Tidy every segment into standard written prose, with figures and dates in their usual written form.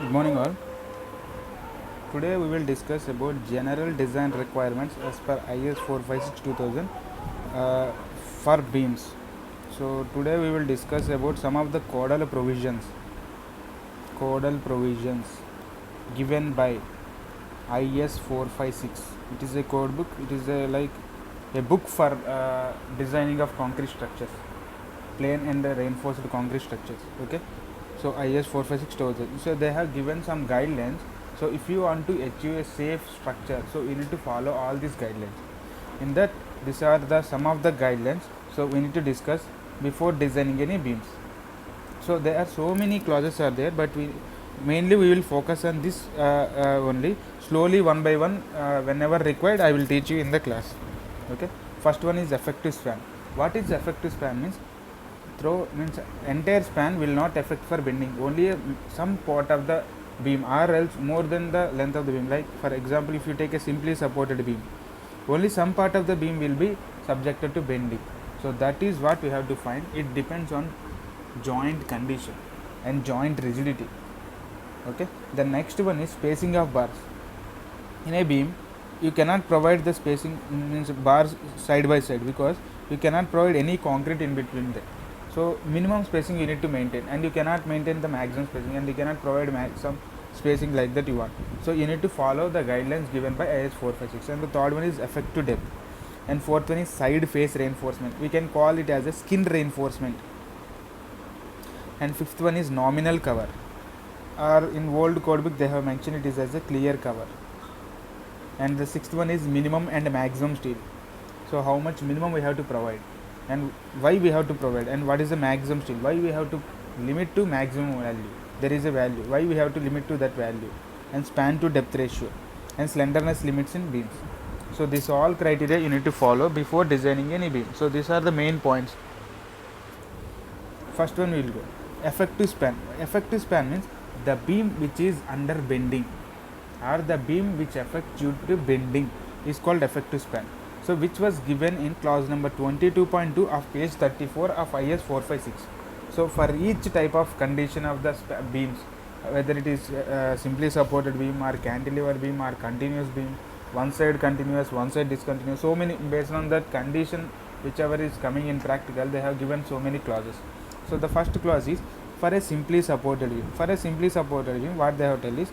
Good morning all. Today we will discuss about general design requirements as per IS 456-2000 for beams. So today we will discuss about some of the codal provisions given by IS 456. It is a code book. It is like a book for designing of concrete structures, plain and reinforced concrete structures. Okay. So IS 456-2000. So they have given some guidelines. So if you want to achieve a safe structure, so you need to follow all these guidelines. In that, these are the some of the guidelines. So we need to discuss before designing any beams. So there are so many clauses are there, but we will focus on this only. Slowly, one by one, whenever required, I will teach you in the class. Okay. First one is effective span. What is effective span means? Throw means entire span will not affect for bending, only some part of the beam or else more than the length of the beam. Like for example, if you take a simply supported beam, only some part of the beam will be subjected to bending. So that is what we have to find. It depends on joint condition and joint rigidity. Okay. The next one is spacing of bars. In a beam, you cannot provide the spacing means bars side by side, because you cannot provide any concrete in between them. So minimum spacing you need to maintain, and you cannot maintain the maximum spacing, and you cannot provide some spacing like that you want. So you need to follow the guidelines given by IS 456. And the third one is effective depth, and fourth one is side face reinforcement. We can call it as a skin reinforcement. And fifth one is nominal cover, or in old codebook they have mentioned it is as a clear cover. And the sixth one is minimum and maximum steel. So how much minimum we have to provide, and why we have to provide, and what is the maximum steel, why we have to limit to maximum value, there is a value, why we have to limit to that value, and span to depth ratio, and slenderness limits in beams. So these all criteria you need to follow before designing any beam. So these are the main points. First one we will go effective span. Effective span means the beam which is under bending, or the beam which affects due to bending, is called effective span. So which was given in clause number 22.2 of page 34 of IS 456. So for each type of condition of the beams, whether it is simply supported beam or cantilever beam or continuous beam, one side continuous, one side discontinuous, so many, based on that condition whichever is coming in practical, they have given so many clauses. So the first clause is for a simply supported beam. For a simply supported beam, what they have tell is,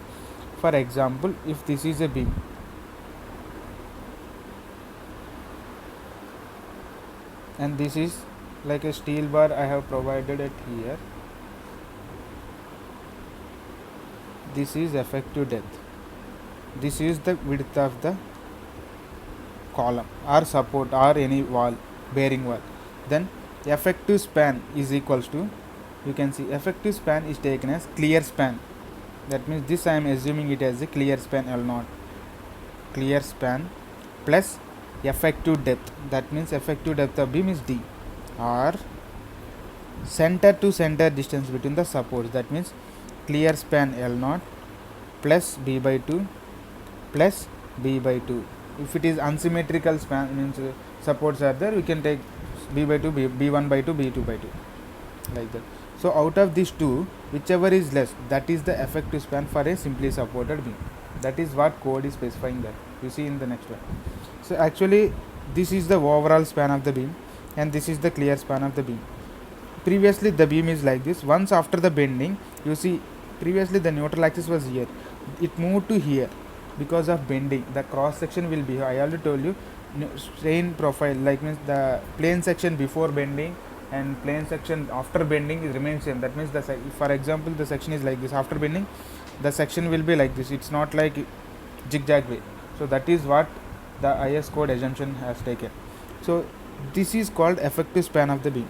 for example, if this is a beam, and this is like a steel bar, I have provided it here. This is effective depth. This is the width of the column or support or any wall, bearing wall. Then effective span is equals to, you can see effective span is taken as clear span. That means this I am assuming it as a clear span L0. Clear span plus effective depth. That means effective depth of beam is D, or center to center distance between the supports. That means clear span L0 plus B by 2 plus B by 2. If it is unsymmetrical span, means supports are there, we can take B by 2, B1 by 2, B2 by 2, like that. So out of these two, whichever is less, that is the effective span for a simply supported beam. That is what code is specifying that. You see in the next one. So actually this is the overall span of the beam, and this is the clear span of the beam. Previously the beam is like this. Once after the bending, you see previously the neutral axis was here, it moved to here because of bending. The cross section will be, I already told you, strain profile, like means the plane section before bending and plane section after bending is remains same. That means for example the section is like this, after bending the section will be like this, it's not like zigzag way. So that is what the IS code assumption has taken. So this is called effective span of the beam.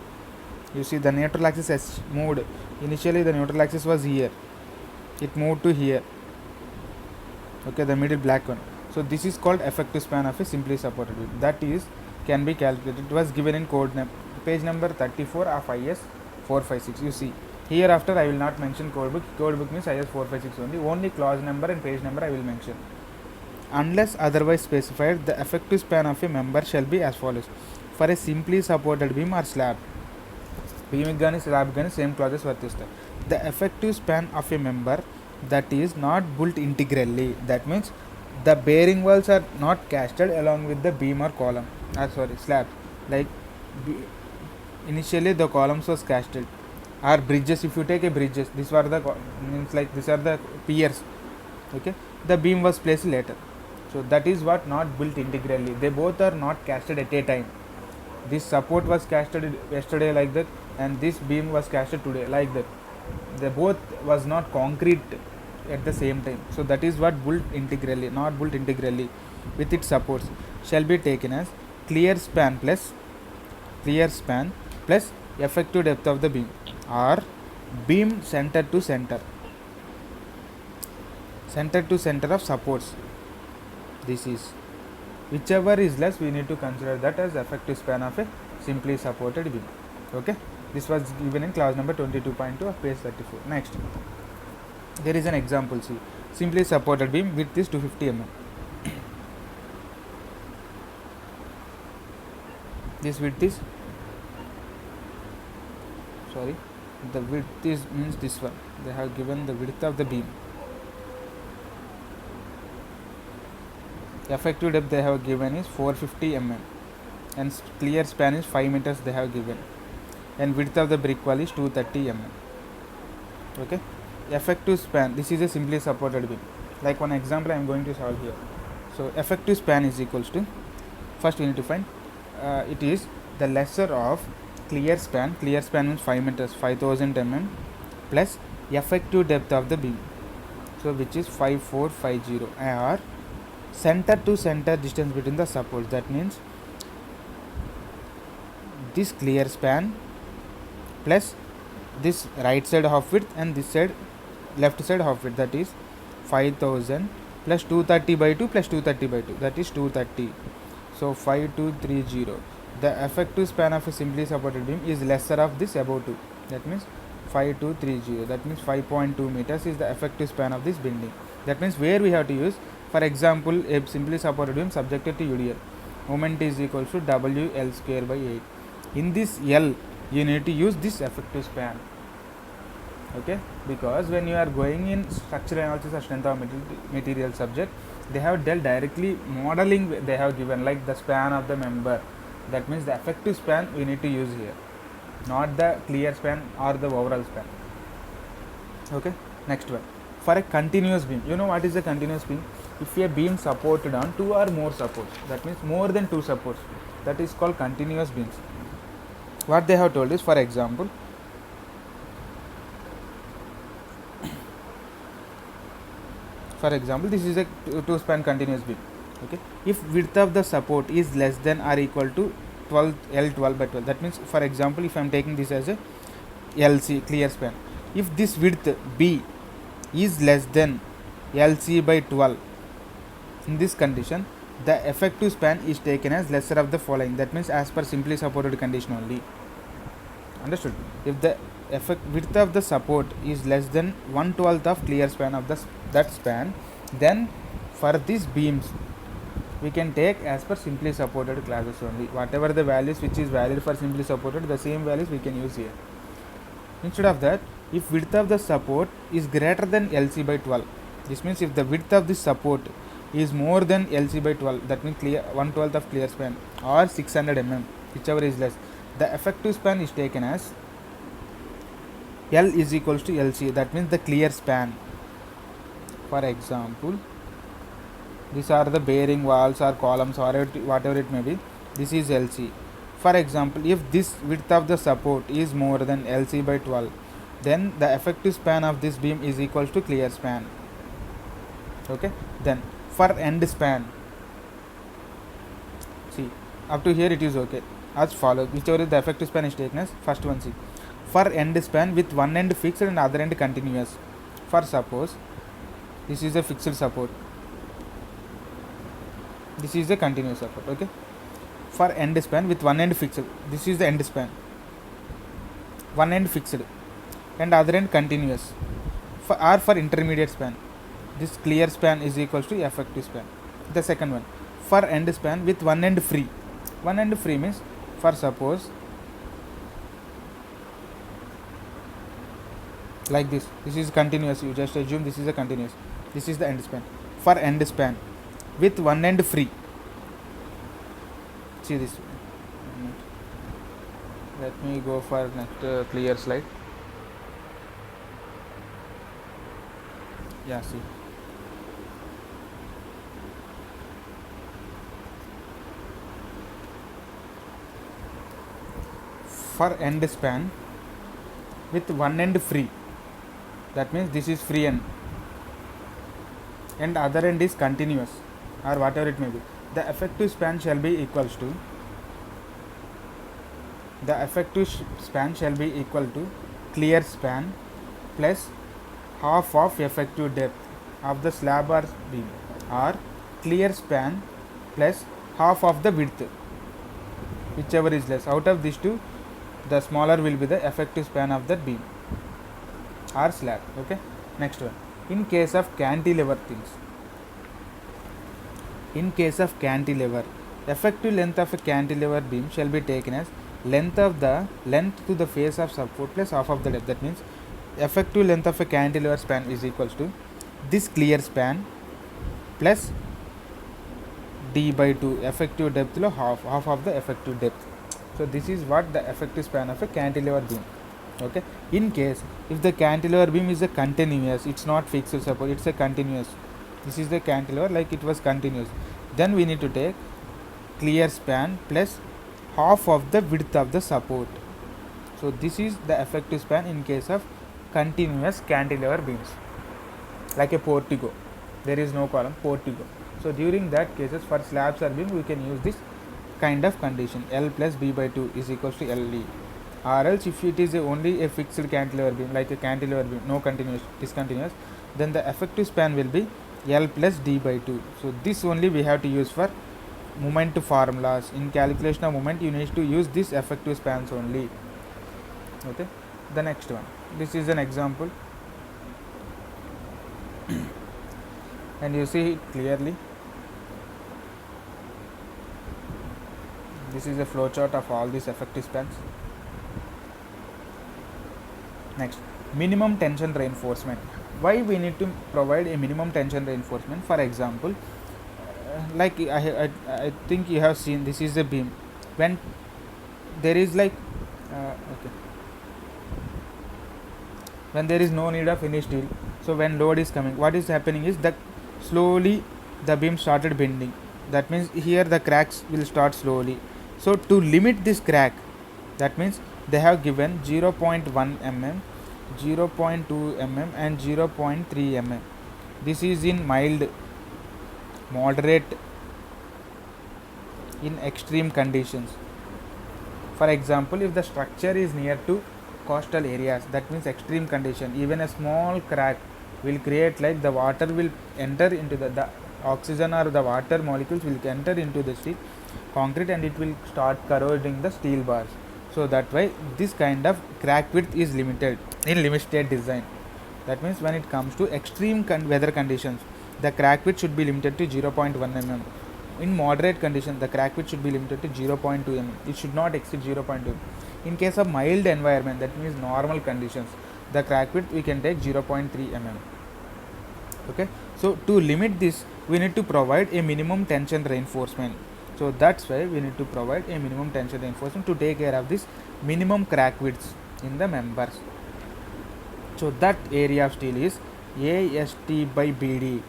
You see the neutral axis has moved. Initially the neutral axis was here, it moved to here. Okay, the middle black one. So this is called effective span of a simply supported beam. That is can be calculated. It was given in page number 34 of IS 456. You see hereafter I will not mention codebook. Codebook means IS 456 only. Only clause number and page number I will mention. Unless otherwise specified, the effective span of a member shall be as follows. For a simply supported beam or slab, beam కానీ slab కానీ same clauses వర్తిస్తాయి. The effective span of a member that is not built integrally. That means the bearing walls are not casted along with the beam or column, slab. Like b- initially the columns was casted, or bridges. If you take a bridges, these were the means like these are the piers. Okay, the beam was placed later. So that is what not built integrally. They both are not casted at a time. This support was casted yesterday like that, and this beam was casted today like that. They both was not concrete at the same time. So that is what built integrally, not built integrally with its supports shall be taken as clear span plus effective depth of the beam, or beam center to center of supports. This is whichever is less, we need to consider that as effective span of a simply supported beam. Okay, this was given in class number 22.2 of page 34. Next, there is an example. See, simply supported beam width is 250 mm. This width is the width is means this one. They have given the width of the beam. Effective depth they have given is 450 mm, and clear span is 5 meters they have given, and width of the brick wall is 230 mm. Okay, effective span, this is a simply supported beam. Like one example I am going to solve here. So effective span is equals to, first we need to find it is the lesser of clear span means 5 meters, 5000 mm, plus effective depth of the beam, so which is 5450, or center to center distance between the supports. That means this clear span plus this right side half width and this side left side half width, that is 5000 plus 230 by 2 plus 230 by 2, that is 230. So 5230. The effective span of a simply supported beam is lesser of this above 2. That means 5230. That means 5.2 meters is the effective span of this bending. That means where we have to use, for example, a simply supported beam subjected to UDL, moment is equal to WL square by 8. In this L, you need to use this effective span. Okay, because when you are going in structural analysis or strength of material subject, they have dealt directly modeling. They have given like the span of the member. That means the effective span we need to use here, not the clear span or the overall span. Okay, next one. For a continuous beam, you know what is a continuous beam? If a beam supported on 2 or more supports, that means more than 2 supports, that is called continuous beams. What they have told is, for example, this is a 2 span continuous beam. Okay, if width of the support is less than or equal to 12 by 12, that means, for example, if I am taking this as a LC clear span, if this width B is less than LC by 12, in this condition the effective span is taken as lesser of the following. That means as per simply supported condition only. Understood? If the width of the support is less than 1/12 of clear span of that span, then for these beams we can take as per simply supported classes only. Whatever the values which is valid for simply supported, the same values we can use here. Instead of that, if width of the support is greater than LC by 12, this means if the width of this support is more than LC by 12, that means 1/12 of clear span or 600 mm, whichever is less, the effective span is taken as L is equals to LC, that means the clear span. For example, these are the bearing walls or columns or whatever it may be. This is LC. For example, if this width of the support is more than LC by 12, then the effective span of this beam is equals to clear span. Okay, then for end span, see, up to here it is okay. As follows, whichever the effective span is taken as, first one, see, for end span with one end fixed and other end continuous. For suppose this is a fixed support, this is a continuous support. Okay, for end span with one end fixed, this is the end span, one end fixed and other end continuous. For intermediate span, this clear span is equals to effective span. The second one, for end span with one end free. One end free means, for suppose like this is continuous, you just assume this is a continuous, this is the end span. For end span with one end free, see this, let me go for next clear slide. Yeah, see, for end span with one end free, that means this is free end and other end is continuous or whatever it may be, the effective span shall be equals to, the effective span shall be equal to clear span plus half of effective depth of the slab or beam, or clear span plus half of the width, whichever is less. Out of these two, the smaller will be the effective span of that beam or slab. Okay, next one. In case of cantilever things, in case of cantilever, effective length of a cantilever beam shall be taken as length to the face of support plus half of the depth. That means effective length of a cantilever span is equals to this clear span plus d by 2, effective depth lo half of the effective depth. So this is what the effective span of a cantilever beam. Okay, in case if the cantilever beam is a continuous, it's not fixed support, it's a continuous, this is the cantilever like it was continuous, then we need to take clear span plus half of the width of the support. So this is the effective span in case of continuous cantilever beams, like a portico, there is no column, portico. So during that cases, for slabs or beam we can use this kind of condition, L plus B by 2 is equals to LE. Or else if it is only a fixed cantilever beam, like a cantilever beam, no continuous, discontinuous, then the effective span will be L plus D by 2. So this only we have to use for moment formulas. In calculation of moment, you need to use this effective spans only. Okay, the next one, this is an example and you see it clearly. This is a flow chart of all these effective spans. Next, minimum tension reinforcement. Why we need to provide a minimum tension reinforcement? For example, like I think you have seen, this is a beam. When there is like okay, when there is no need of any steel, so when load is coming, what is happening is that slowly the beam started bending. That means here the cracks will start slowly. So to limit this crack, that means they have given 0.1 mm, 0.2 mm and 0.3 mm. This is in mild, moderate, in extreme conditions. For example, if the structure is near to coastal areas, that means extreme condition, even a small crack will create, like the water will enter into the oxygen or the water molecules will enter into the steel concrete and it will start corroding the steel bars. So that way this kind of crack width is limited in limit state design. That means when it comes to extreme weather conditions, the crack width should be limited to 0.1 mm. In moderate condition, the crack width should be limited to 0.2 mm. It should not exceed 0.2 mm. In case of mild environment, that means normal conditions, the crack width we can take 0.3 mm. Okay, so to limit this, we need to provide a minimum tension reinforcement. So that's why we need to provide a minimum tension reinforcement to take care of this minimum crack widths in the members. So that area of steel is AST by BD.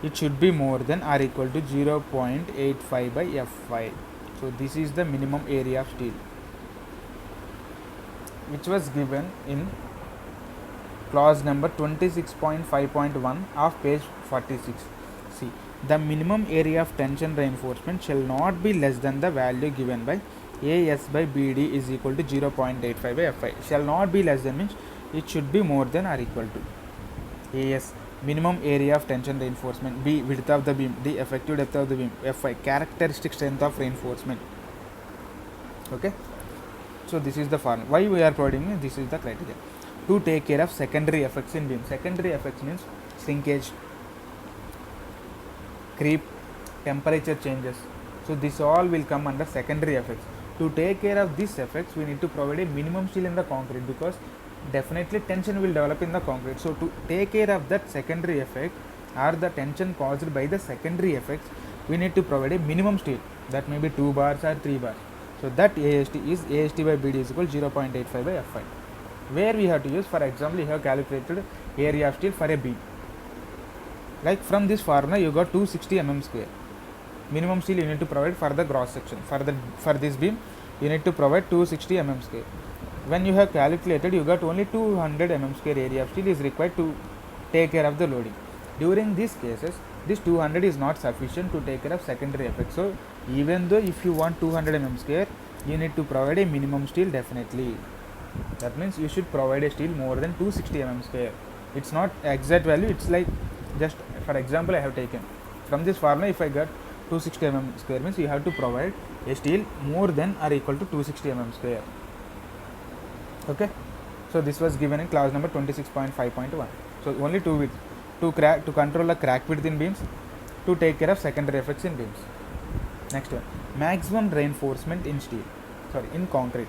It should be more than or equal to 0.85 by F5. So this is the minimum area of steel, which was given in clause number 26.5.1 of page 46. See, the minimum area of tension reinforcement shall not be less than the value given by AS by BD is equal to 0.85 by F5. Shall not be less than means it should be more than or equal to AS, minimum area of tension reinforcement, B, width of the beam, D, effective depth of the beam, F5, characteristic strength of reinforcement. Okay, so this is the formula. Why we are providing this is the criteria to take care of secondary effects in beam. Secondary effects means shrinkage, creep, temperature changes. So this all will come under secondary effects. To take care of these effects, we need to provide a minimum steel in the concrete, because definitely tension will develop in the concrete. So to take care of that secondary effect or the tension caused by the secondary effects, we need to provide a minimum steel, that may be 2 bars or 3 bars. So that AST is AST by BD is equal 0.85 by F5, where we have to use, for example, you have calculated area of steel for a beam. Like from this formula you got 260 mm square. Minimum steel you need to provide for the cross section. For this beam you need to provide 260 mm square. When you have calculated, you got only 200 mm square area of steel is required to take care of the loading. During these cases, this 200 is not sufficient to take care of secondary effects. So even though if you want 200 mm square, you need to provide a minimum steel definitely. That means you should provide a steel more than 260 mm square. It's not exact value, it's like just for example I have taken from this formula. If I got 260 mm square means you have to provide a steel more than or equal to 260 mm square. Okay, so this was given in clause number 26.5.1. So only two width to control the crack width in beams, to take care of secondary effects in beams. Next one, maximum reinforcement in steel, in concrete.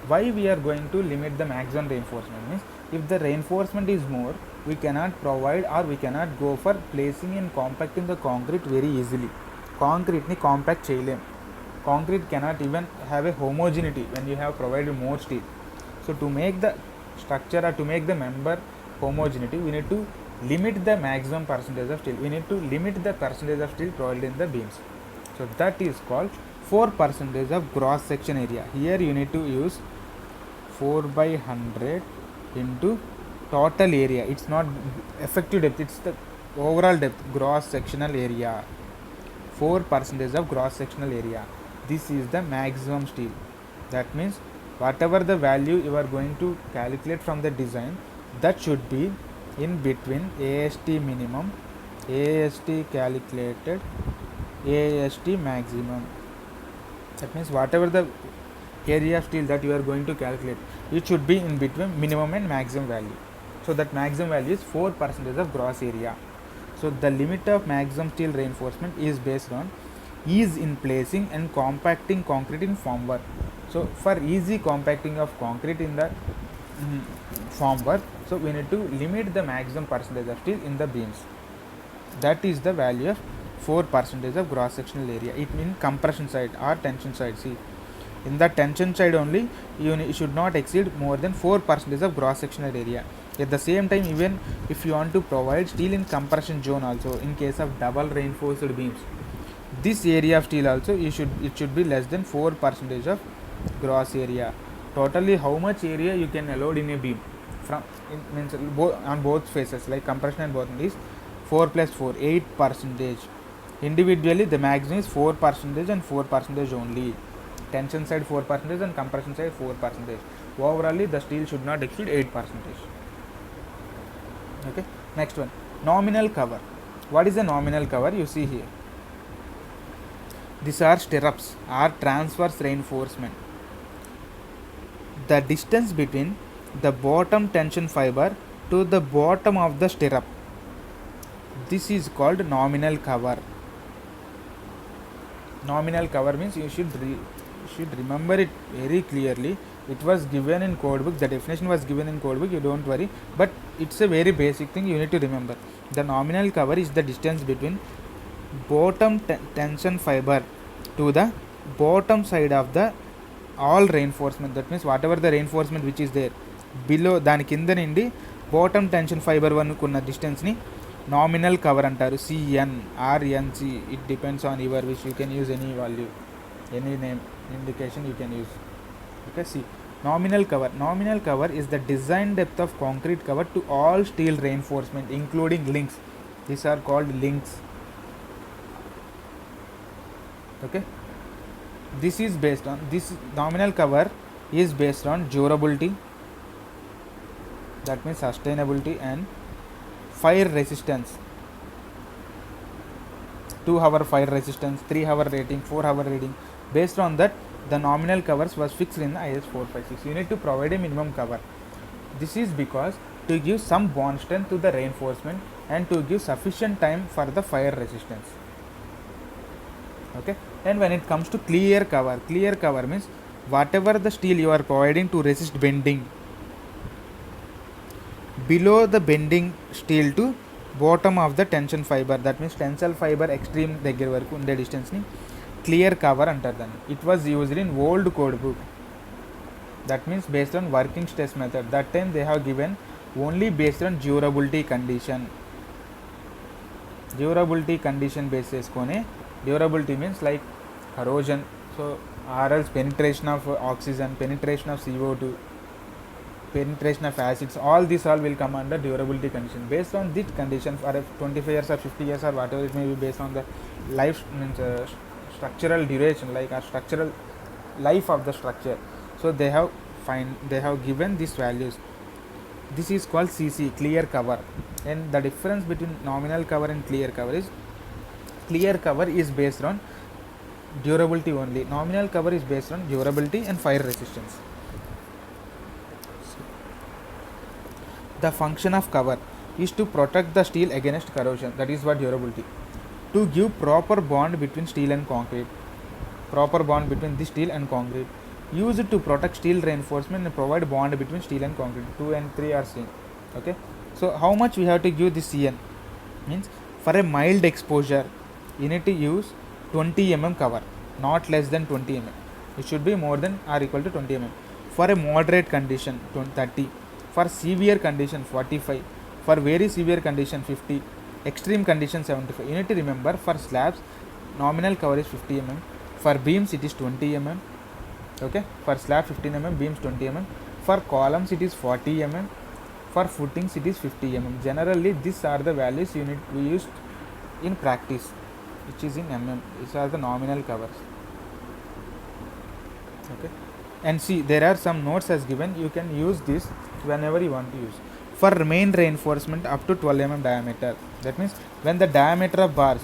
Why we are going to limit the maximum reinforcement means, if the reinforcement is more, we cannot provide or we cannot go for placing and compacting the concrete very easily. Concrete ni compact cheyalem. Concrete cannot even have a homogeneity when you have provided more steel. So to make the structure or to make the member homogeneity, we need to limit the maximum percentage of steel. We need to limit the percentage of steel provided in the beams. So that is called 4% of gross section area. Here you need to use 4 by 100 into total area. It's not effective depth, it's the overall depth, gross sectional area. 4% of gross sectional area. This is the maximum steel. That means whatever the value you are going to calculate from the design, that should be in between AST minimum, AST calculated, AST maximum. That means whatever the area of steel that you are going to calculate, it should be in between minimum and maximum value. So that maximum value is 4% of gross area. So the limit of maximum steel reinforcement is based on ease in placing and compacting concrete in formwork. So for easy compacting of concrete in the formwork, so we need to limit the maximum percentage of steel in the beams. That is the value of 4% of gross sectional area. It means compression side or tension side. See, in the tension side only, you should not exceed more than 4% of gross sectional area. At the same time, even if you want to provide steel in compression zone also, in case of double reinforced beams, this area of steel also it should be less than 4% of gross area. Totally how much area you can allow in a beam from means on both faces, like compression and both, is 4 plus 4, 8%. Individually the maximum is 4% and 4% only. Tension side 4% and compression side 4%. Overall the steel should not exceed 8%. Okay, next one, nominal cover. What is the nominal cover? You see here, these are stirrups or transverse reinforcement. The distance between the bottom tension fiber to the bottom of the stirrup, this is called nominal cover. Nominal cover means you should remember it very clearly. It was given in code book, the definition was given in code book, you don't worry, but it's a very basic thing you need to remember. The nominal cover is the distance between bottom tension fiber to the bottom side of the all reinforcement. That means whatever the reinforcement which is there below, దాని కింద నుండి bottom tension fibre వరకు ఉన్న డిస్టెన్స్ని nominal cover అంటారు. CN or NC, it depends on your wish. You can use any value, any name indication you can use. Okay, see, nominal cover. Nominal cover is the design depth of concrete cover to all steel reinforcement including links. These are called links. Okay, this is based on, this nominal cover is based on durability, that means sustainability, and fire resistance. 2-hour fire resistance, 3-hour rating, 4-hour rating. Based on that, the nominal covers was fixed in the IS 456. You need to provide a minimum cover. This is because to give some bond strength to the reinforcement and to give sufficient time for the fire resistance. Okay, and when it comes to clear cover means whatever the steel you are providing to resist bending, below the bending steel to bottom of the tension fiber. That means tensile fiber extreme దగ్గర వరకు ఉండే డిస్టెన్స్ని clear cover అంటారు దాన్ని. It was used in old code book. That means based on working stress method. That time they have given only based on durability condition. Durability condition base చేసుకొని, durability means like corrosion, so RLs penetration of oxygen, penetration of CO2, penetration of acids, all these all will come under durability condition. Based on this condition for 25 years or 50 years or whatever it may be, based on the life means structural duration, like a structural life of the structure, so they have given these values. This is called CC, clear cover. And the difference between nominal cover and clear cover is, clear cover is based on durability only, nominal cover is based on durability and fire resistance. The function of cover is to protect the steel against corrosion. That is what durability. To give proper bond between steel and concrete. Proper bond between the steel and concrete. Use it to protect steel reinforcement and provide bond between steel and concrete. 2 and 3 are same. Okay. So how much we have to give this CN? Means for a mild exposure, you need to use 20 mm cover, not less than 20 mm. It should be more than or equal to 20 mm. For a moderate condition, 30. For severe condition 45, for very severe condition 50, extreme condition 75. You need to remember, for slabs nominal cover is 50 mm, for beams it is 20 mm. Okay, for slab 15 mm, beams 20 mm, for columns it is 40 mm, for footings it is 50 mm. Generally these are the values we used in practice, which is in mm. These are the nominal covers. Okay, and see, there are some notes as given. You can use this whenever you want to use. For main reinforcement up to 12 mm diameter, that means when the diameter of bars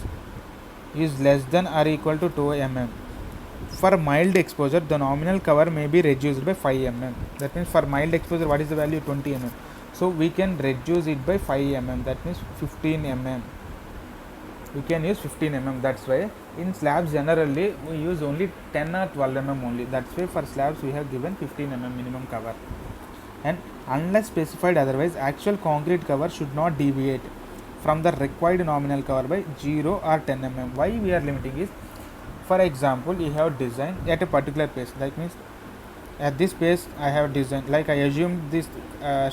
is less than or equal to 2 mm, for mild exposure the nominal cover may be reduced by 5 mm. That means for mild exposure, what is the value? 20 mm. So we can reduce it by 5 mm. That means 15 mm. We can use 15 mm. That's why in slabs generally we use only 10 or 12 mm only. That's why for slabs we have given 15 mm minimum cover. And unless specified otherwise, actual concrete cover should not deviate from the required nominal cover by 0 or 10 mm. Why we are limiting is, for example, you have designed at a particular place, like means at this place I have designed, like I assume this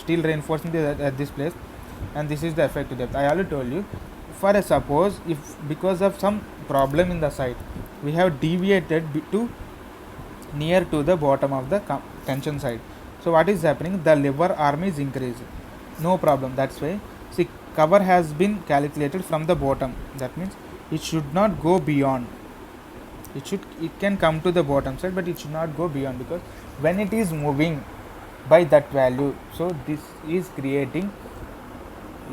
steel reinforcement is at this place, and this is the effective depth. I already told you, for a suppose if because of some problem in the site we have deviated to near to the bottom of the tension side, so what is happening? The lever arm is increasing. No problem. That's why, see, cover has been calculated from the bottom. That means it should not go beyond. It can come to the bottom side, but it should not go beyond, because when it is moving by that value, so this is creating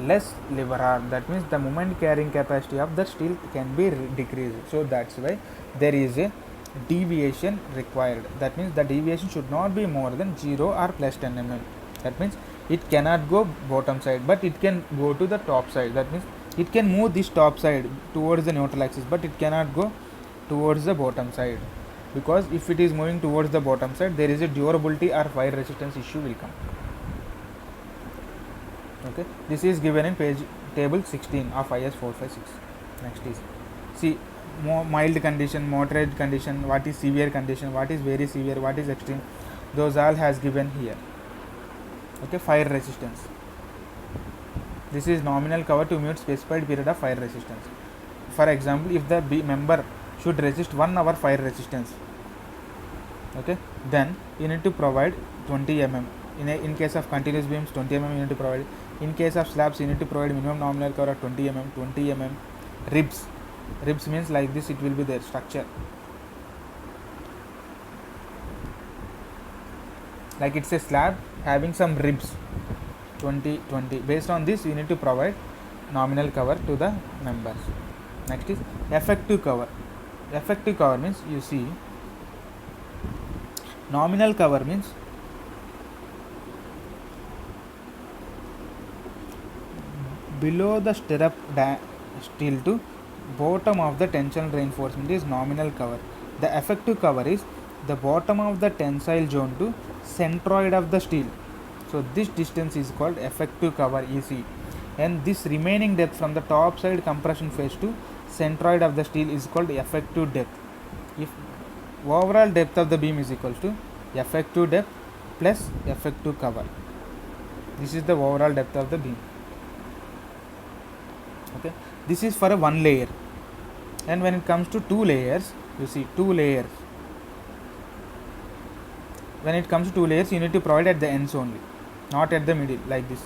less lever arm. That means the moment carrying capacity of the steel can be decreased. So that's why there is a deviation required. That means the deviation should not be more than 0 or plus 10 mm. That means it cannot go bottom side, but it can go to the top side. That means it can move this top side towards the neutral axis, but it cannot go towards the bottom side, because if it is moving towards the bottom side, there is a durability or fire resistance issue will come. Okay, this is given in page table 16 of IS 456. Next is, see, mild condition, moderate condition, what is severe condition, what is very severe, what is extreme, those all has given here. Okay, fire resistance, this is nominal cover to meet specified period of fire resistance. For example, if the member should resist 1 hour fire resistance, okay, then you need to provide 20 mm. In case of continuous beams, 20 mm you need to provide. In case of slabs, you need to provide minimum nominal cover of 20 mm. Ribs means like this, it will be their structure, like it's a slab having some ribs, 20. Based on this, you need to provide nominal cover to the members. Next is effective cover. Effective cover means, you see, nominal cover means below the stirrup steel to bottom of the tension reinforcement is nominal cover. The effective cover is the bottom of the tensile zone to centroid of the steel. So this distance is called effective cover EC, and this remaining depth from the top side compression phase to centroid of the steel is called effective depth. If overall depth of the beam is equal to effective depth plus effective cover, this is the overall depth of the beam. Okay, this is for a one layer, and when it comes to two layers, you see two layers. When it comes to two layers, you need to provide at the ends only, not at the middle like this.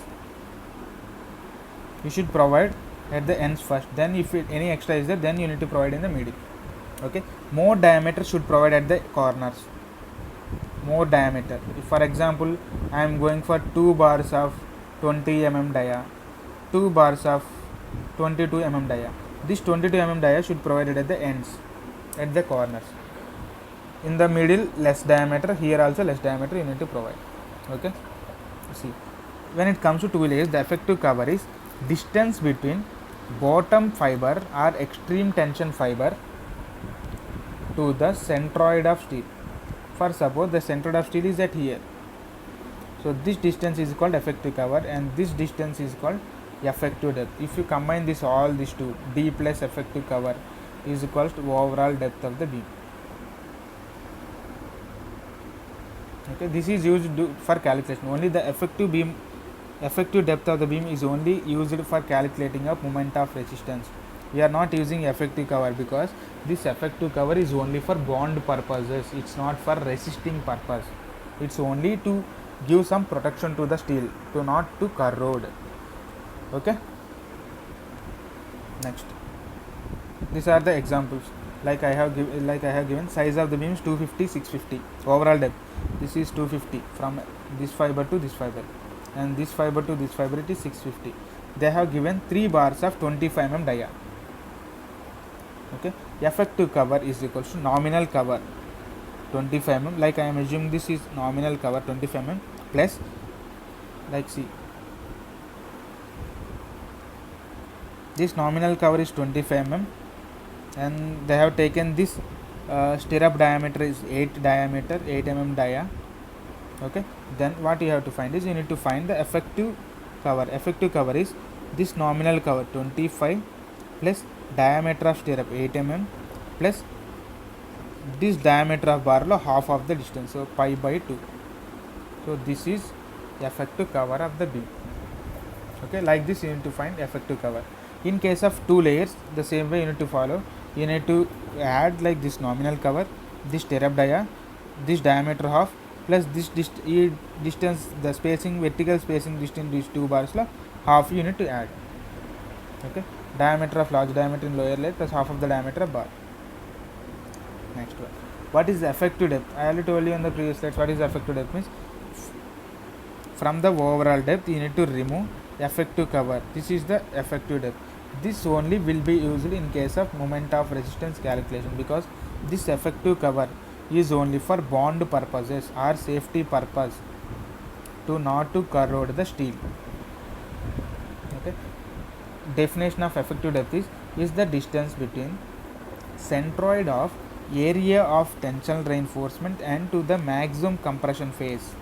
You should provide at the ends first, then if any extra is there, then you need to provide in the middle. Okay, more diameter should provide at the corners. More diameter. If for example I am going for 2 bars of 20 mm dia, 2 bars of 22 mm dia, this 22 mm dia should provide it at the ends, at the corners. In the middle less diameter, here also less diameter you need to provide. Okay, see, when it comes to two layers, the effective cover is distance between bottom fiber or extreme tension fiber to the centroid of steel. For suppose the centroid of steel is at here, so this distance is called effective cover, and this distance is called effective depth. If you combine this all these two, D plus effective cover is equals to overall depth of the beam. Okay, this is used for calculation. Only the effective depth of the beam is only used for calculating a moment of resistance. We are not using effective cover because this effective cover is only for bond purposes. It's not for resisting purpose. It's only to give some protection to the steel, to not to corrode. Okay. Next, these are the examples. Like I have given size of the beam is 250, 650. Overall depth, this is 250 from this fiber to this fiber, and this fiber to this fiber it is 650. They have given 3 bars of 25 mm dia. Okay, effective cover is equal to nominal cover 25 mm. Like I am assuming this is nominal cover 25 mm plus, like see, this nominal cover is 25 mm, and they have taken this stirrup diameter is 8 mm dia. Okay, then what you have to find is, you need to find the effective cover. Effective cover is this nominal cover 25 plus diameter of stirrup 8 mm plus this diameter of bar lo half of the distance, so pi by 2. So this is effective cover of the beam. Okay, like this you need to find effective cover. In case of two layers, the same way you need to follow. You need to add like this nominal cover, this stirrup dia, this diameter half plus this distance, the spacing, vertical spacing distance, these two bars la half you need to add. Okay, diameter of large diameter in lower layer plus half of the diameter of bar. Next one, what is the effective depth? I already told you on the previous slide what is the effective depth means. From the overall depth you need to remove effective cover. This is the effective depth. This only will be used in case of moment of resistance calculation, because this effective cover is only for bond purposes or safety purpose, to not to corrode the steel. Okay, definition of effective depth is the distance between centroid of area of tensile reinforcement and to the maximum compression phase.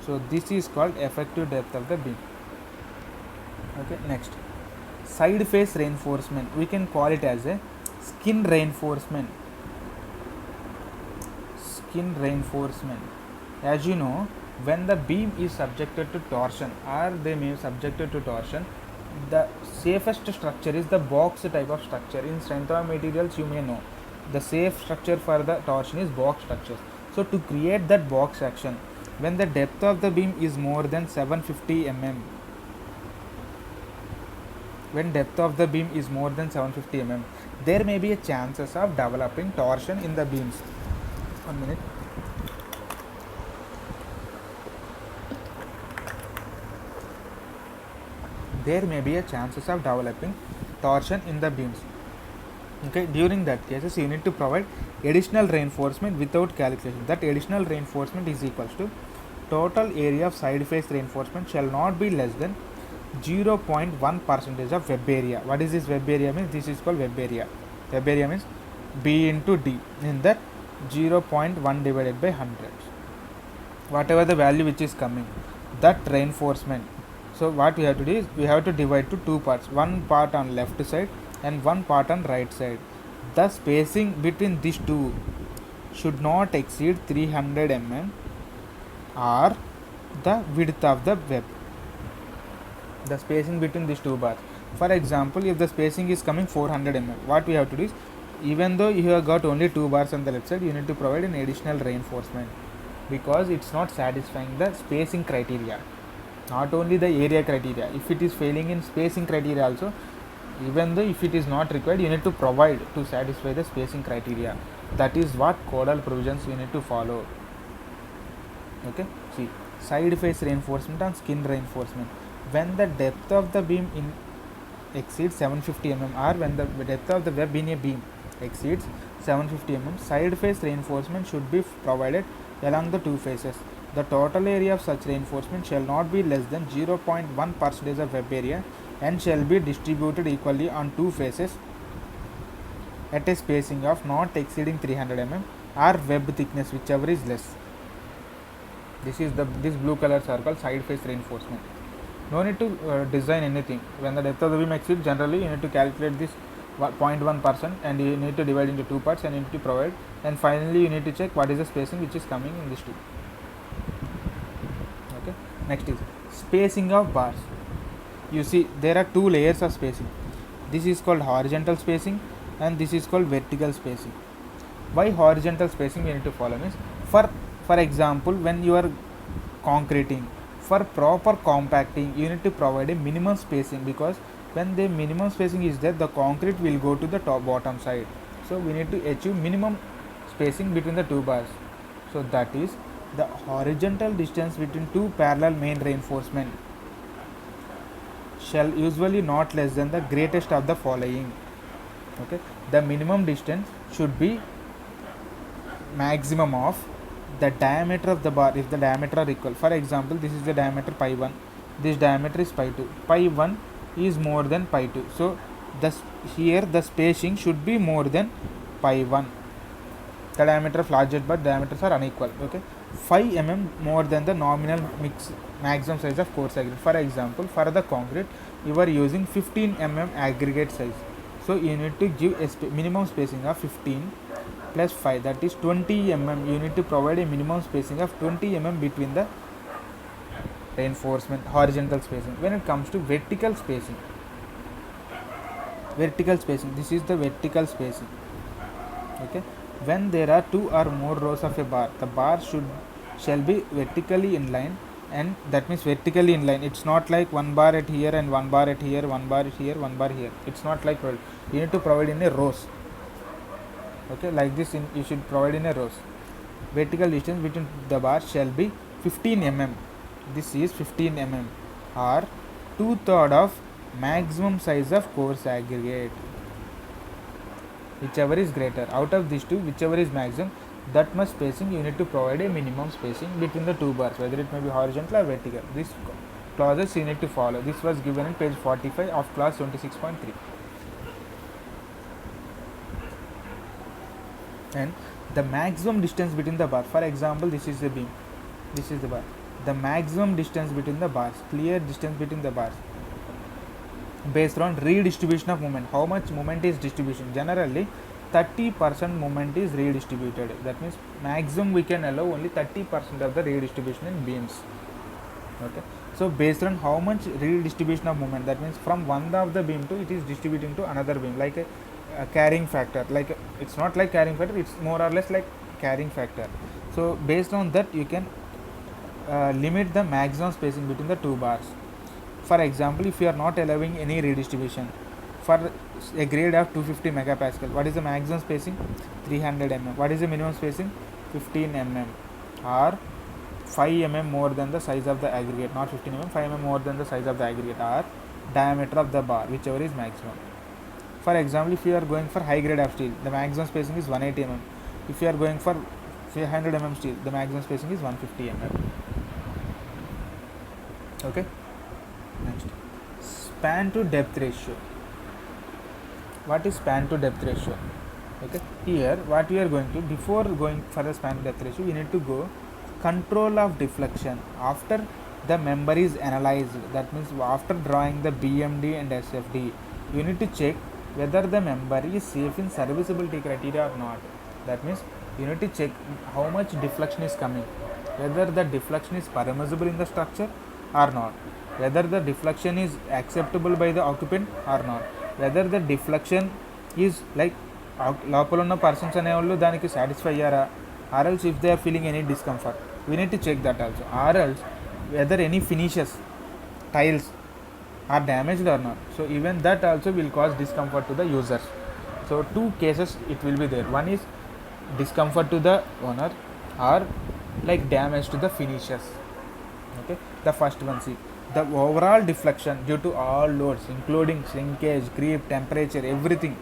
So this is called effective depth of the beam. Okay, next, side face reinforcement, we can call it as a skin reinforcement. Skin reinforcement, as you know, when the beam is subjected to torsion or they may be subjected to torsion, the safest structure is the box type of structure. In strength of materials, you may know the safe structure for the torsion is box structures. So to create that box action, when the depth of the beam is more than 750 mm, when depth of the beam is more than 750 mm, there may be a chances of developing torsion in the beams. 1 minute. There may be a chances of developing torsion in the beams. Okay, during that cases you need to provide additional reinforcement without calculation. That additional reinforcement is equals to total area of side face reinforcement shall not be less than 0.1% of web area. What is this web area means? This is called web area. Web area means B into D, in that 0.1 divided by 100. Whatever the value which is coming, that reinforcement. So what we have to do is we have to divide to two parts, one part on left side and one part on right side. The spacing between these two should not exceed 300 mm or the width of the web. The spacing between these two bars. For example, if the spacing is coming 400 mm, what we have to do is, even though you have got only two bars on the left side, you need to provide an additional reinforcement, because it's not satisfying the spacing criteria, not only the area criteria. If it is failing in spacing criteria also, even though if it is not required, you need to provide to satisfy the spacing criteria. That is what codal provisions you need to follow. Okay, see, side face reinforcement and skin reinforcement. When the depth of the beam exceeds 750 mm, or when the depth of the web in a beam exceeds 750 mm, side face reinforcement should be provided along the two faces. The total area of such reinforcement shall not be less than 0.1% of web area and shall be distributed equally on two faces at a spacing of not exceeding 300 mm or web thickness, whichever is less. This blue colors are called side face reinforcement. No need to design anything. When the depth of the beam exceeds, generally you need to calculate this 0.1% and you need to divide into two parts and you need to provide, and finally you need to check what is the spacing which is coming in this two. Okay, next is spacing of bars. You see there are two layers of spacing. This is called horizontal spacing and this is called vertical spacing. Why horizontal spacing we need to follow means, for example, when you are concreting, for proper compacting you need to provide a minimum spacing, because when the minimum spacing is there, the concrete will go to the bottom side. So we need to achieve minimum spacing between the two bars. So that is the horizontal distance between two parallel main reinforcement shall usually not less than the greatest of the following. Okay, the minimum distance should be maximum of the diameter of the bar if the diameter are equal. For example, this is the diameter pi 1, this diameter is pi 2. Pi 1 is more than pi 2, so here the spacing should be more than pi 1. The diameter of largest bar diameters are unequal. Okay, 5 mm more than the nominal maximum size of coarse aggregate. For example, for the concrete you are using 15 mm aggregate size, so you need to give a minimum spacing of 15 plus 5, that is 20 mm. You need to provide a minimum spacing of 20 mm between the reinforcement, horizontal spacing. When it comes to vertical spacing, this is the vertical spacing. Okay, when there are two or more rows of a bar, the bar shall be vertically in line, and that means vertically in line. It's not like one bar at here and one bar at here, one bar here, one bar here. It's not like that. You need to provide in a rows. Okay, like this you should provide in a rows. Vertical distance between the bars shall be 15 mm. This is 15 mm or 2/3 of maximum size of coarse aggregate, whichever is greater. Out of these two, whichever is maximum, that much spacing you need to provide a minimum spacing between the two bars, whether it may be horizontal or vertical. These clauses you need to follow. This was given in page 45 of class 26.3. And the maximum distance between the bar, for example, this is the beam, this is the bar. The maximum distance between the bars, clear distance between the bars, based on redistribution of moment. How much moment is distribution? Generally 30% moment is redistributed. That means maximum we can allow only 30% of the redistribution in beams. Okay, so based on how much redistribution of moment, that means from one end of the beam to it is distributing to another beam, like a carrying factor. Like it's not like carrying factor, it's more or less like carrying factor. So based on that you can limit the maximum spacing between the two bars. For example, if you are not allowing any redistribution for a grade of 250 megapascal, what is the maximum spacing? 300 mm. What is the minimum spacing? 15 mm or 5 mm more than the size of the aggregate, not 15 mm, 5 mm more than the size of the aggregate, or diameter of the bar, whichever is maximum. For example, if you are going for high grade of steel, the maximum spacing is 180 mm. If you are going for 100 mm steel, the maximum spacing is 150 mm. Okay. Next, span to depth ratio. What is span to depth ratio? Okay, here what we are going to, before going for the span to depth ratio, we need to go control of deflection. After the member is analyzed. That means after drawing the BMD and SFD, you need to check whether the member is safe in serviceability criteria or not. That means you need to check how much deflection is coming, whether the deflection is permissible in the structure or not, whether the deflection is acceptable by the occupant or not, whether the deflection is like లోపల ఉన్న persons అనేవాళ్ళు దానికి satisfy అయ్యారా, or else if they are feeling any discomfort we need to check that also, or else whether any finishes tiles are damaged or not. So even that also will cause discomfort to the users. So two cases it will be there, one is discomfort to the owner or like damage to the finishes. Okay, the first one, see the overall deflection due to all loads including shrinkage, creep, temperature, everything,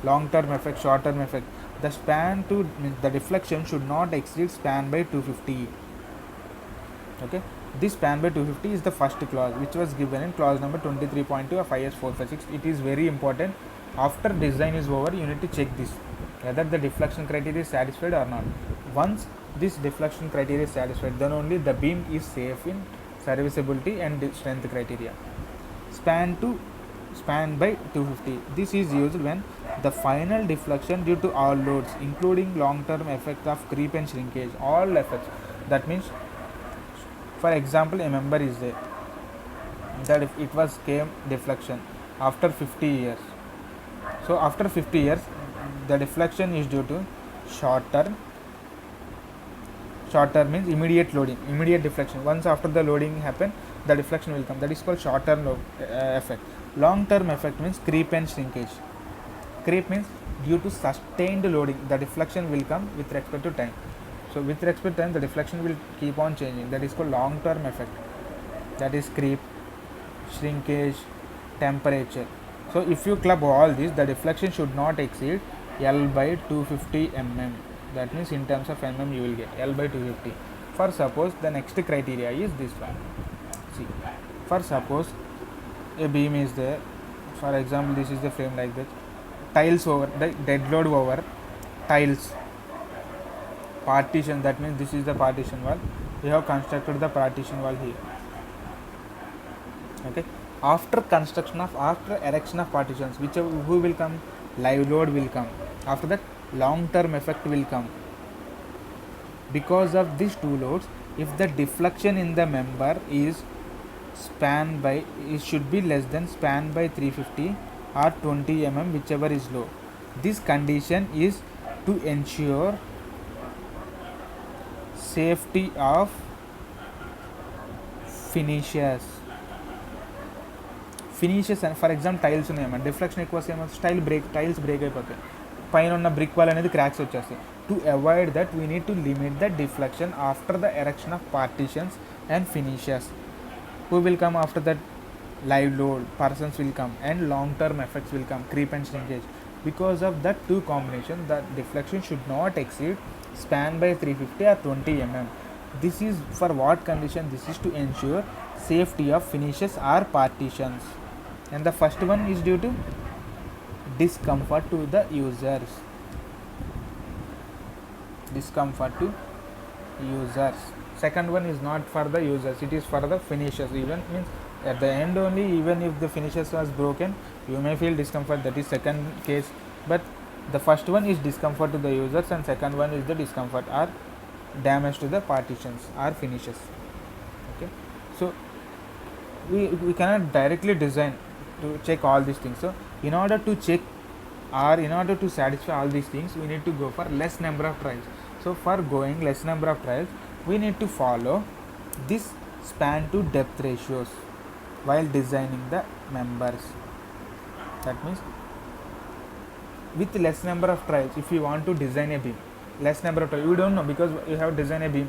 long term effect, short term effect, the span to the deflection should not exceed span by 250. Okay, this span by 250 is the first clause which was given in clause number 23.2 of IS 456. It is very important. After design is over, you need to check this whether the deflection criteria is satisfied or not. Once this deflection criteria is satisfied, then only the beam is safe in serviceability and strength criteria. Span by 250, this is used when the final deflection due to all loads including long term effect of creep and shrinkage, all effects. That means for example a member is there that if it was came deflection after 50 years, so after 50 years the deflection is due to short term means immediate loading, immediate deflection. Once after the loading happen, the deflection will come, that is called short term effect. Long term effect means creep and shrinkage. Creep means due to sustained loading the deflection will come with respect to time. So with respect to time the deflection will keep on changing, that is called long term effect. That is creep, shrinkage, temperature. So if you club all this, the deflection should not exceed L by 250 mm. That means in terms of mm you will get L by 250. For suppose the next criteria is this one. See, for suppose a beam is there, for example this is the frame like that, tiles over, the dead load over tiles, partition, that means this is the partition wall, we have constructed the partition wall here. Okay, after erection of partitions, who will come, live load will come, after that long term effect will come. Because of these two loads, if the deflection in the member is span by, it should be less than span by 350 or 20 mm, whichever is low. This condition is to ensure safety of finishes. And for example tiles ఉన్నాయన్నమాట, deflection ఎక్కువ వస్తే ఏమవుతుంది, tiles break అయిపోతాయి, పైన ఉన్న brick wall అనేది cracks వచ్చేస్తాయి. To avoid that we need to limit the deflection after the erection of partitions and finishes. Who will come after that, live load, persons will come, and long term effects will come, creep and shrinkage. Because of that two combination, the deflection should not exceed span by 350 or 20 mm. This is for what condition? This is to ensure safety of finishes or partitions. And the first one is due to discomfort to the users. Second one is not for the users, it is for the finishers. Even means at the end only, even if the finishes was broken, you may feel discomfort, that is second case. But the first one is discomfort to the users and second one is the discomfort or damage to the partitions or finishes. Okay, so we cannot directly design to check all these things. So in order to check or in order to satisfy all these things, we need to go for less number of trials. So for going less number of trials, we need to follow this span to depth ratios while designing the members. That means with less number of trials, if you want to design a beam, less number of trials, you don't know because you have designed a beam,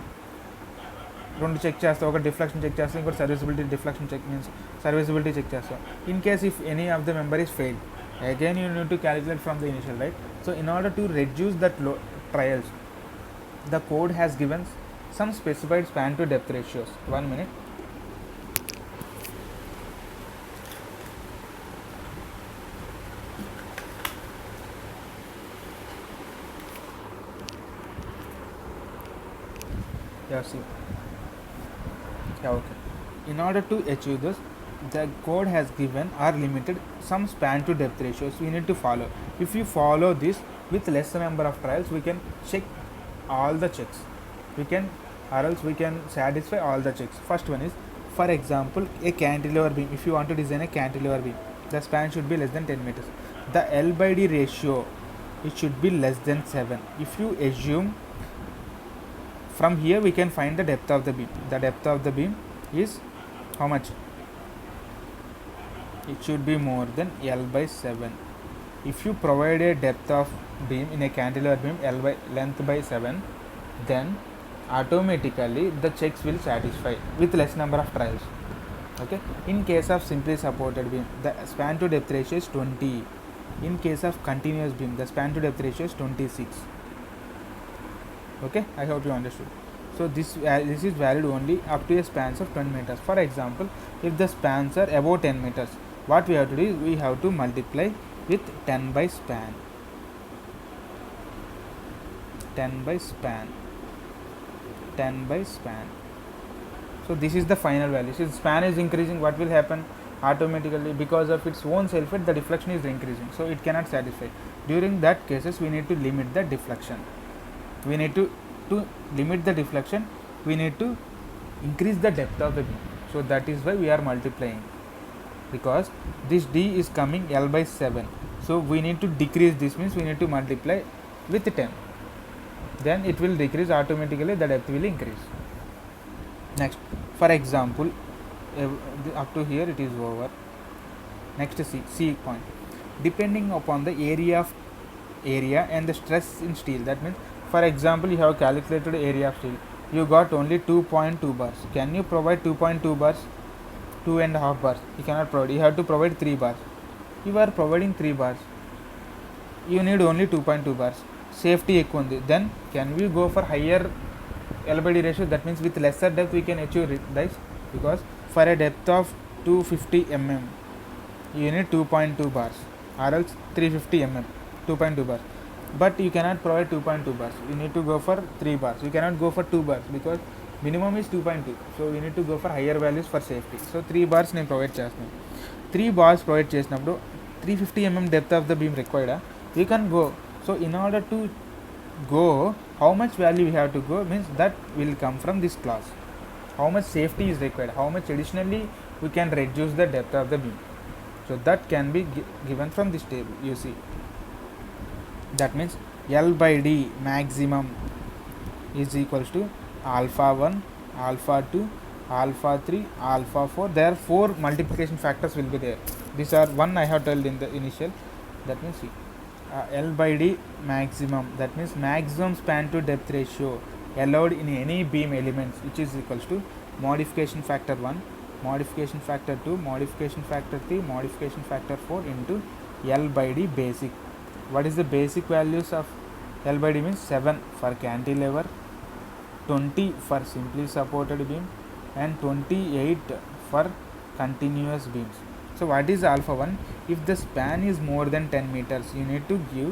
రెండు check చేస్తావు, ఒక deflection check చేస్తావు, ఇంకోటి సర్వీసబిలిటీ deflection check means సర్వీసబిలిటీ check చేస్తావు. In case if any of the member is failed, again you need to calculate from the initial, right? So in order to reduce that trials, the code has given some specified span to depth ratios. 1 minute. Yeah, okay. In order to achieve this, the code has given or limited some span to depth ratios we need to follow. If you follow this with less number of trials, we can check all the checks. We can, or else we can satisfy all the checks. First one is, for example, a cantilever beam. If you want to design a cantilever beam, the span should be less than 10 meters. The L by D ratio, it should be less than 7. If you assume, from here we can find the depth of the beam. The depth of the beam is how much? It should be more than L by 7. If you provide a depth of beam in a cantilever beam L by length by 7, then automatically the checks will satisfy with less number of trials. Okay. In case of simply supported beam, the span to depth ratio is 20. In case of continuous beam, the span to depth ratio is 26. Okay, I hope you understood. So this is valid only up to a spans of 20 meters. For example, if the spans are above 10 meters, what we have to do is we have to multiply with 10 by span. 10 by span. 10 by span. So this is the final value. Since span is increasing, what will happen? Automatically, because of its own self weight, the deflection is increasing, so it cannot satisfy. During that cases, we need to limit the deflection. We need to limit the deflection, we need to increase the depth of the beam. So that is why we are multiplying, because this D is coming L by 7. So we need to decrease this, means we need to multiply with 10. Then it will decrease automatically, the depth will increase. Next, for example, up to here it is over. Next, C point. Depending upon the area and the stress in steel, that means, for example, you have calculated area of steel, you got only 2.2 bars. Can you provide 2.2 bars? 2.5 bars you cannot provide, you have to provide 3 bars. You are providing 3 bars, you need only 2.2 bars. Safety ఎక్కువ ఉంది, then can we go for higher L by D ratio? That means with lesser depth we can achieve this, because for a depth of 250 mm you need 2.2 bars, or else 350 mm 2.2 bars, but you cannot provide 2.2 bars. You need to go for 3 bars. You cannot go for 2 bars because minimum is 2.2. So we need to go for higher values for safety. So 3 bars నేను provide చేస్తున్నాను. 3 bars provide చేసినప్పుడు 350 mm depth of the beam required, we can go. So in order to go, how much value we have to go, means that will come from this clause. How much safety is required, how much additionally we can reduce the depth of the beam. So that can be given from this table, you see. That means L by D maximum is equals to alpha 1, alpha 2, alpha 3, alpha 4. There are 4 multiplication factors will be there. These are one I have told in the initial. That means see, L by D maximum, that means maximum span to depth ratio allowed in any beam elements, which is equals to modification factor 1, modification factor 2, modification factor 3, modification factor 4 into L by D basic. What is the basic values of L by D? Means 7 for cantilever, 20 for simply supported beam, and 28 for continuous beams. So what is alpha 1? If the span is more than 10 meters, you need to give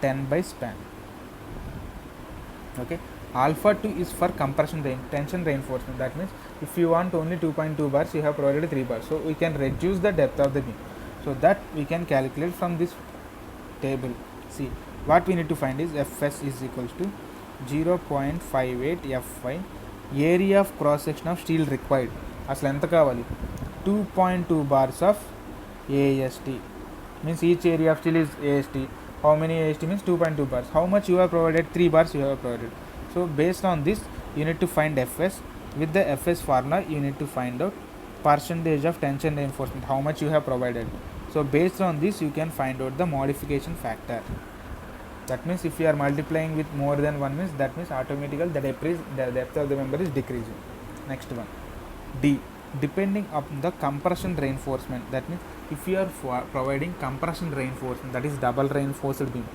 10 by span. Okay. Alpha 2 is for compression tension reinforcement. That means if you want only 2.2 bars, you have provided 3 bars. So we can reduce the depth of the beam. So that we can calculate from this table. See, what we need to find is Fs is equals to 0.58 Fy, area of cross section of steel required. అసలు ఎంత కావాలి? 2.2 bars of AST. Means each area of steel is AST. How many AST means 2.2 bars. How much you have provided? 3 bars you have provided. So based on this, you need to find Fs. With the Fs formula, you need to find out percentage of tension reinforcement, how much you have provided. So based on this, you can find out the modification factor. That means if you are multiplying with more than 1 means, that means automatically the depth of the member is decreasing. Next one, D, depending upon the compression reinforcement. That means if you are providing compression reinforcement, that is double reinforced beam,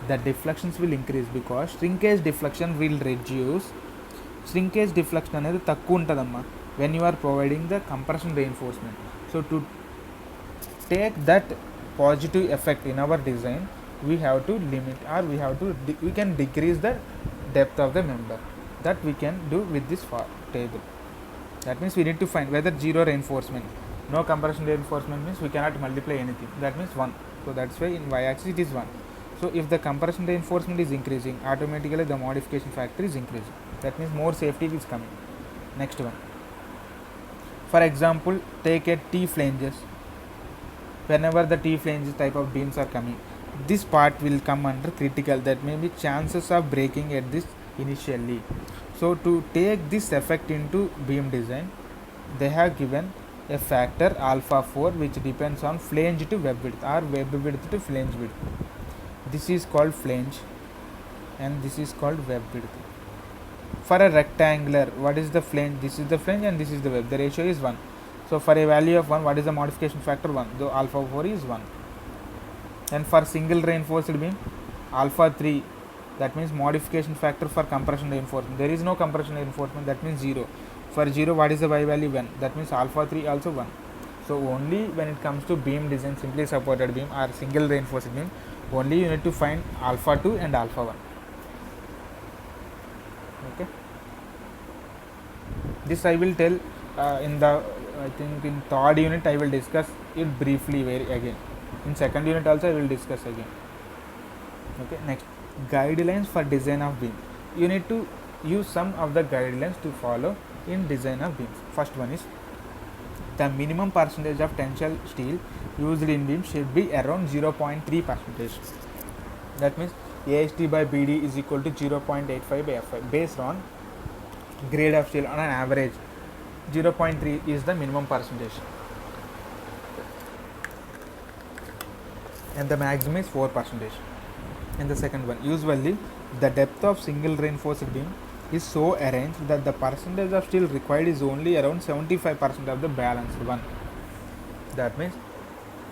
the deflections will increase because shrinkage deflection will reduce. Shrinkage deflection అనేది తక్కువ ఉంటుందమ్మా when you are providing the compression reinforcement. So to take that positive effect in our design, we have to limit, or we can decrease the depth of the member. That we can do with this table. That means we need to find whether zero reinforcement. No compression reinforcement means we cannot multiply anything. That means 1. So that's why in y-axis it is 1. So if the compression reinforcement is increasing, automatically the modification factor is increasing. That means more safety is coming. Next one. For example, take a T flanges. Whenever the T flanges type of beams are coming, this part will come under critical. That may be chances of breaking at this initially. So to take this effect into beam design, they have given a factor alpha 4 which depends on flange to web width or web width to flange width. This is called flange and this is called web width. For a rectangular, what is the flange? This is the flange and this is the web. The ratio is 1. So for a value of 1, what is the modification factor? 1. So alpha 4 is 1. And for single reinforced beam, alpha 3, that means modification factor for compression reinforcement. There is no compression reinforcement, that means 0. For 0, what is the y value? 1. That means alpha 3 also 1. So only when it comes to beam design, simply supported beam or single reinforced beam, only you need to find alpha 2 and alpha 1. Okay. This I will tell in the, I think in third unit I will discuss it briefly again. In second unit also I will discuss again. Okay. Next, guidelines for design of beam. You need to use some of the guidelines to follow in design of beams. First one is the minimum percentage of tensile steel used in beam should be around 0.3%. That means AST by BD is equal to 0.85 by F5 based on grade of steel on an average. 0.3 is the minimum percentage and the maximum is 4%. And the second one, usually the depth of single reinforced beam is so arranged that the percentage of steel required is only around 75% of the balanced one. That means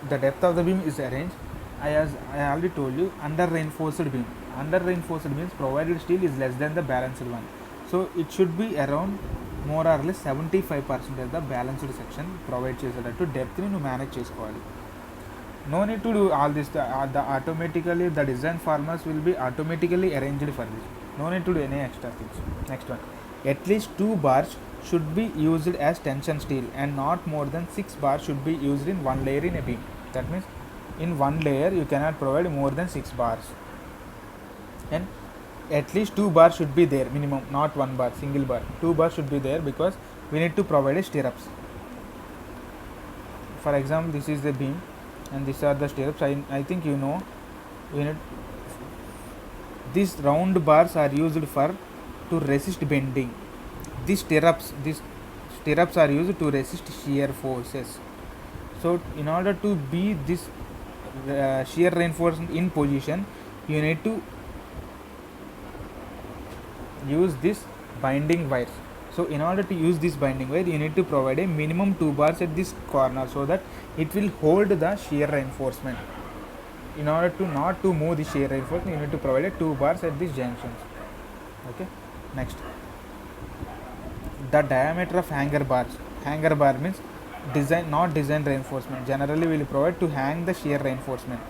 the depth of the beam is arranged, as I already told you, under reinforced beam. Under reinforced means provided steel is less than the balanced one. So it should be around more or less 75% of the balanced section provide చేసేటట్టు డెప్త్ని నువ్వు manage చేసుకోవాలి. No need to do all this. The automatically the design formulas will be automatically arranged for this. No need to do any extra things. Next one, at least 2 bars should be used as tension steel and not more than 6 bars should be used in one layer in a beam. That means in one layer you cannot provide more than 6 bars, and at least 2 bars should be there minimum, not 1 bar, single bar. 2 bars should be there because we need to provide a stirrups. For example, this is the beam and these are the stirrups. I think you know, we need these round bars are used for to resist bending. These stirrups are used to resist shear forces. So in order to be this shear reinforcement in position, you need to use this binding wires. So in order to use this binding wire, you need to provide a minimum 2 bars at this corner so that it will hold the shear reinforcement. In order to not to move the shear reinforcement, you need to provide a 2 bars at these junctions. Okay. Next, the diameter of hanger bars. Hanger bar means not design reinforcement. Generally we will provide to hang the shear reinforcement.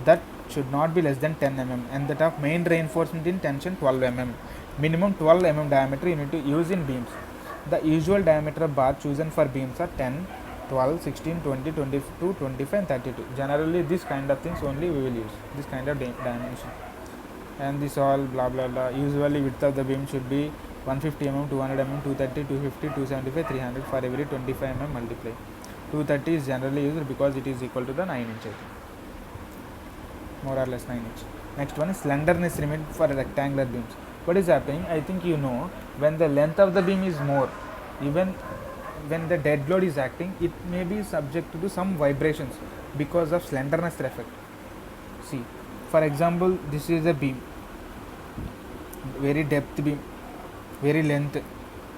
That should not be less than 10 mm, and that of main reinforcement in tension 12 mm. Minimum 12 mm diameter you need to use in beams. The usual diameter of bar chosen for beams are 10, 12, 16, 20, 22, 25 and 32. Generally this kind of things only we will use, this kind of dimension. And this all blah blah blah. Usually width of the beam should be 150 mm, 200 mm, 230, 250, 275, 300 for every 25 mm multiply. 230 is generally used because it is equal to the 9 inches, more or less 9 inch. Next one is slenderness limit for rectangular beams. What is happening? I think you know, when the length of the beam is more, even when the dead load is acting, it may be subject to some vibrations because of slenderness effect. See, for example, this is a beam, very depth beam, very length.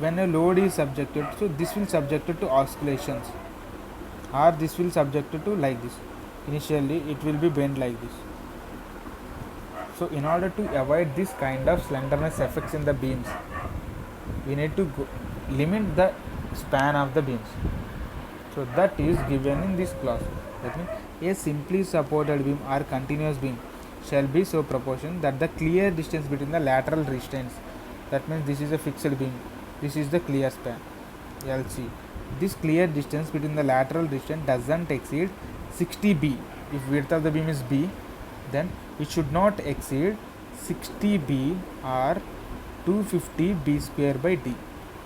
When a load is subjected, so this will subjected to oscillations, or this will subjected to like this. Initially it will be bent like this. So in order to avoid this kind of slenderness effects in the beams, we need to limit the span of the beams. So that is given in this clause. That means a simply supported beam or continuous beam shall be so proportioned that the clear distance between the lateral restraints, that means this is a fixed beam, this is the clear span. LC. This clear distance between the lateral distance doesn't exceed 60b. If width of the beam is b, then it should not exceed 60b or 250b square by d.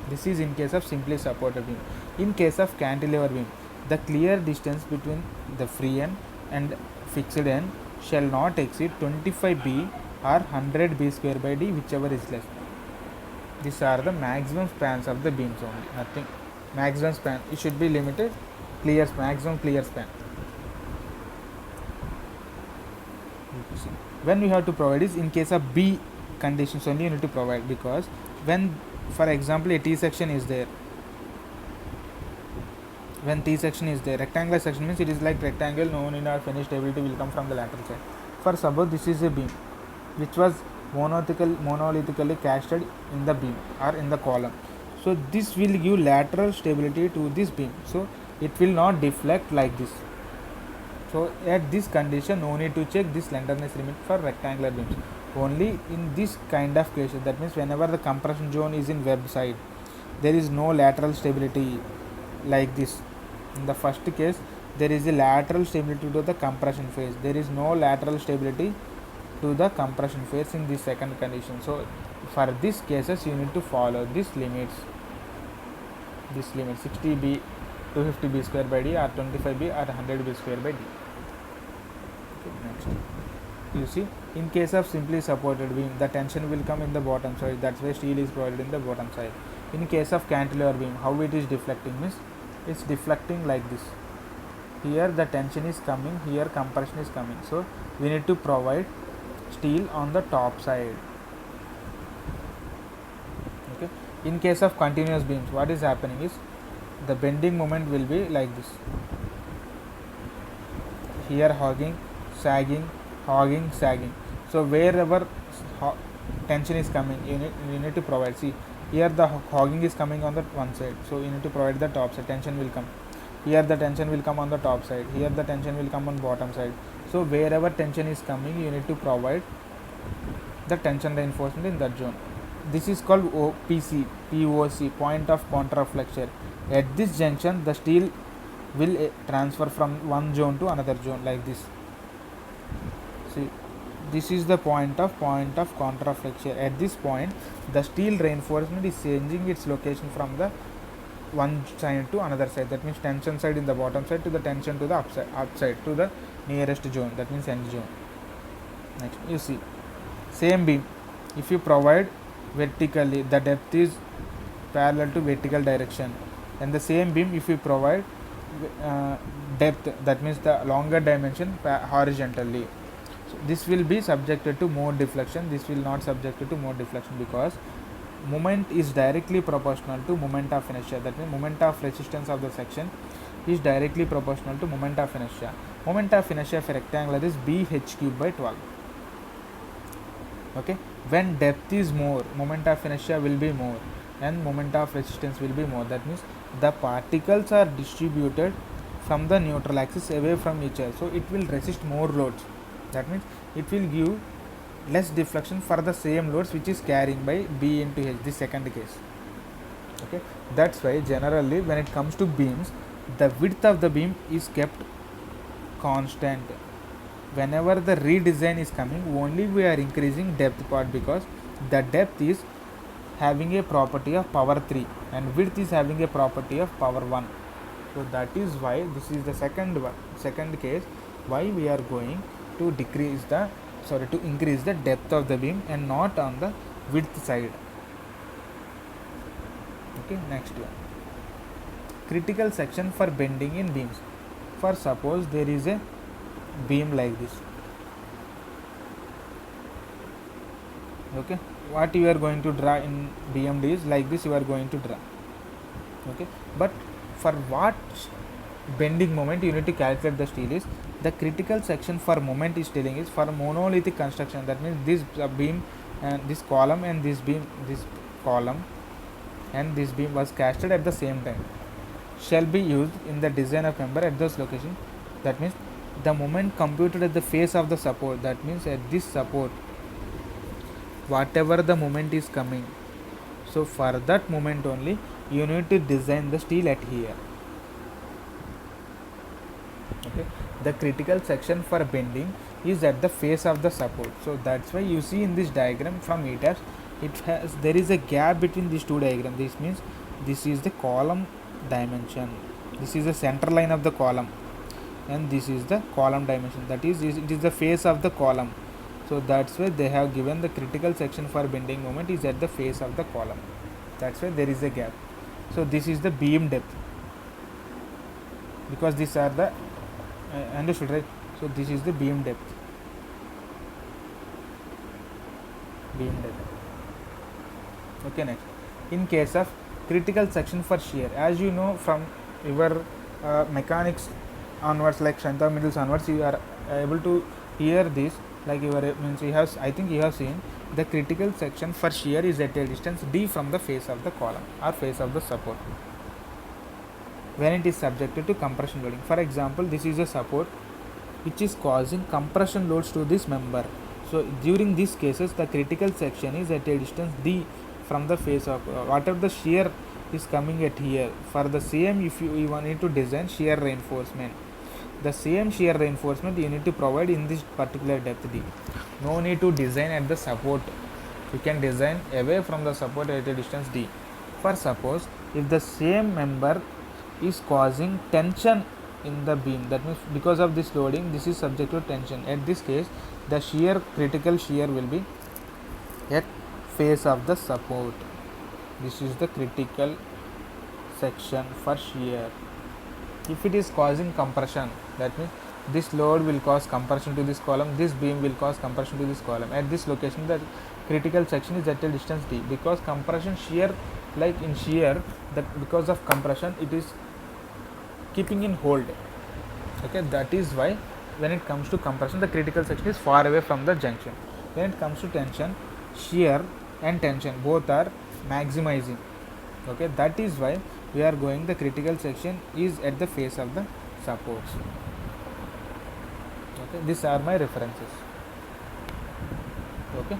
This is in case of simply supported beam. In case of cantilever beam, the clear distance between the free end and fixed end shall not exceed 25b or 100b square by d, whichever is less. These are the maximum spans of the beams only, nothing. Maximum span, it should be limited, clear span, maximum clear span. When we have to provide is in case of B conditions only you need to provide, because when, for example, a T section is there, when T section is there, rectangular section means it is like rectangle, no need or finished stability will come from the lateral side. For suppose this is a beam which was monolithically casted in the beam or in the column, so this will give lateral stability to this beam, so it will not deflect like this. So at this condition no need to check this slenderness limit for rectangular beams. Only in this kind of cases, that means whenever the compression zone is in web side, there is no lateral stability like this. In the first case there is a lateral stability to the compression phase, there is no lateral stability to the compression phase in this second condition. So for these cases you need to follow these limits, this limit 60b, 250b square by d, or 25b or 100b square by d. Okay, next you see, in case of simply supported beam, the tension will come in the bottom side, that's why steel is provided in the bottom side. In case of cantilever beam, how it is deflecting means it's deflecting like this. Here the tension is coming, here compression is coming, so we need to provide steel on the top side. Okay. In case of continuous beams, what is happening is the bending moment will be like this. Here hogging, sagging, hogging, sagging. So wherever tension is coming, you need to provide. See, here the hogging is coming on the one side, so you need to provide the top side, tension will come. Here the tension will come on the top side, here the tension will come on bottom side. So wherever tension is coming, you need to provide the tension reinforcement in that zone. This is called OPC, POC, point of contraflexure. At this junction, the steel will transfer from one zone to another zone like this. See, this is the point of contraflexure. At this point, the steel reinforcement is changing its location from the one side to another side. That means tension side in the bottom side to the tension to the upside to the nearest zone. That means end zone. Next, you see, same beam. If you provide vertically, the depth is parallel to vertical direction, and the same beam if you provide depth, that means the longer dimension horizontally, so this will be subjected to more deflection. This will not subjected to more deflection because moment is directly proportional to moment of inertia. That means moment of resistance of the section is directly proportional to moment of inertia. Moment of inertia for rectangular is bh cube by 12. Okay, when depth is more, moment of inertia will be more and moment of resistance will be more. That means the particles are distributed from the neutral axis away from each other, so it will resist more loads. That means it will give less deflection for the same loads which is carrying by B into H, this second case. Okay, that's why generally when it comes to beams, the width of the beam is kept constant. Whenever the redesign is coming, only we are increasing depth part, because the depth is having a property of power 3 and width is having a property of power 1. So that is why this is the second case why we are going to increase the depth of the beam and not on the width side. Okay, next one, critical section for bending in beams. For suppose there is a beam like this. Okay, what you are going to draw in BMD is like this, you are going to draw. Okay, but for what bending moment you need to calculate the steel is, the critical section for moment is telling is for monolithic construction. That means this beam and this column and this column and this beam was casted at the same time, shall be used in the design of member at those locations. That means the moment computed at the face of the support, that means at this support whatever the moment is coming, so for that moment only you need to design the steel at here. Okay, the critical section for bending is at the face of the support. So that's why you see in this diagram from ETABS, there is a gap between these two diagrams. This means this is the column dimension, this is the center line of the column, and this is the column dimension, that is it is the face of the column. So that's why they have given the critical section for bending moment is at the face of the column. That's why there is a gap. So this is the beam depth, because these are the understood, right? So this is the beam depth. Okay, next, in case of critical section for shear, as you know from your mechanics onwards, like Shanta middles onwards, you are able to hear this, like you are means you have, I think you have seen the critical section for shear is at a distance d from the face of the column or face of the support when it is subjected to compression loading. For example, this is a support which is causing compression loads to this member. So during these cases, the critical section is at a distance d from the face of whatever the shear is coming at here. For the same, if you need to design shear reinforcement, the same shear reinforcement you need to provide in this particular depth d. No need to design at the support, you can design away from the support at a distance d. For suppose if the same member is causing tension in the beam, that means because of this loading this is subject to tension, at this case the shear, critical shear will be at face of the support. This is the critical section for shear. If it is causing compression, that means this load will cause compression to this column, this beam will cause compression to this column. At this location the critical section is at a distance d, because compression shear, like in shear, that because of compression it is keeping in hold. Okay, that is why when it comes to compression the critical section is far away from the junction. When it comes to tension, shear and tension both are maximizing. Okay, that is why we are going the critical section is at the face of the supports. Okay, these are my references. Okay.